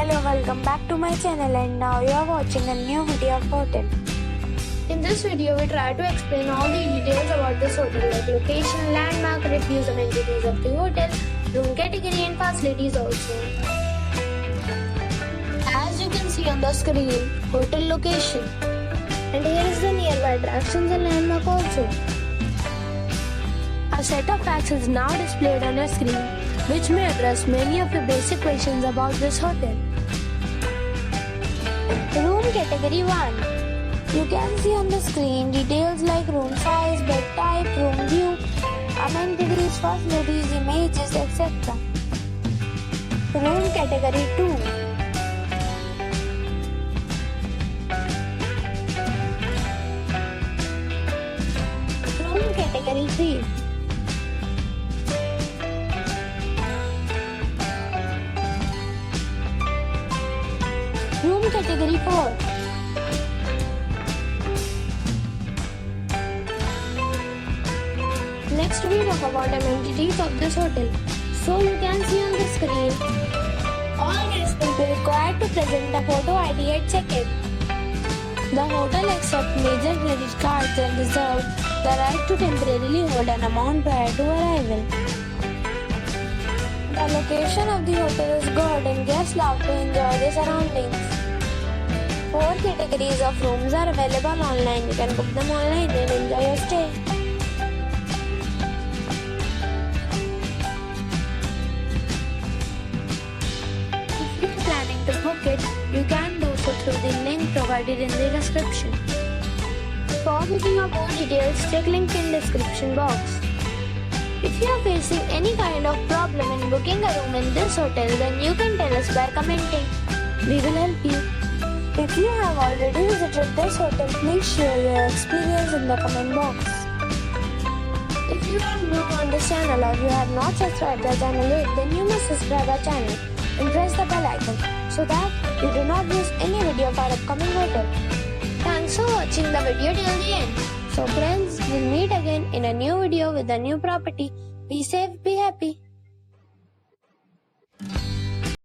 Hello, welcome back to my channel, and now you are watching a new video of hotel. In this video, we try to explain all the details about this hotel like location, landmark, reviews, amenities of the hotel, room category and facilities also. As you can see on the screen, hotel location. And here is the nearby attractions and landmark also. A set of facts is now displayed on your screen, which may address many of your basic questions about this hotel. Room category 1. You can see on the screen details like room size, bed type, room view, amenities, facilities, images, etc. Room category 2. Room category 3. Room category 4. Next we talk about amenities of this hotel. So you can see on the screen, All guests will be required to present a photo ID at check-in. The hotel accepts major credit cards and reserves the right to temporarily hold an amount prior to arrival. The location of the hotel is good and guests love to enjoy the surroundings. 4 categories of rooms are available online. You can book them online and enjoy your stay. if you are planning to book it, you can do so through the link provided in the description. For booking or more details, check link in description box. If you are facing any kind of problem in booking a room in this hotel, then you can tell us by commenting. We will help you. If you have already visited this hotel, please share your experience in the comment box. If you are new on this channel or you have not subscribed the channel yet, then you must subscribe our channel and press the bell icon so that you do not miss any video of our upcoming hotel. Thanks for watching the video till the end. So friends, we'll meet again in a new video with a new property. Be safe, be happy.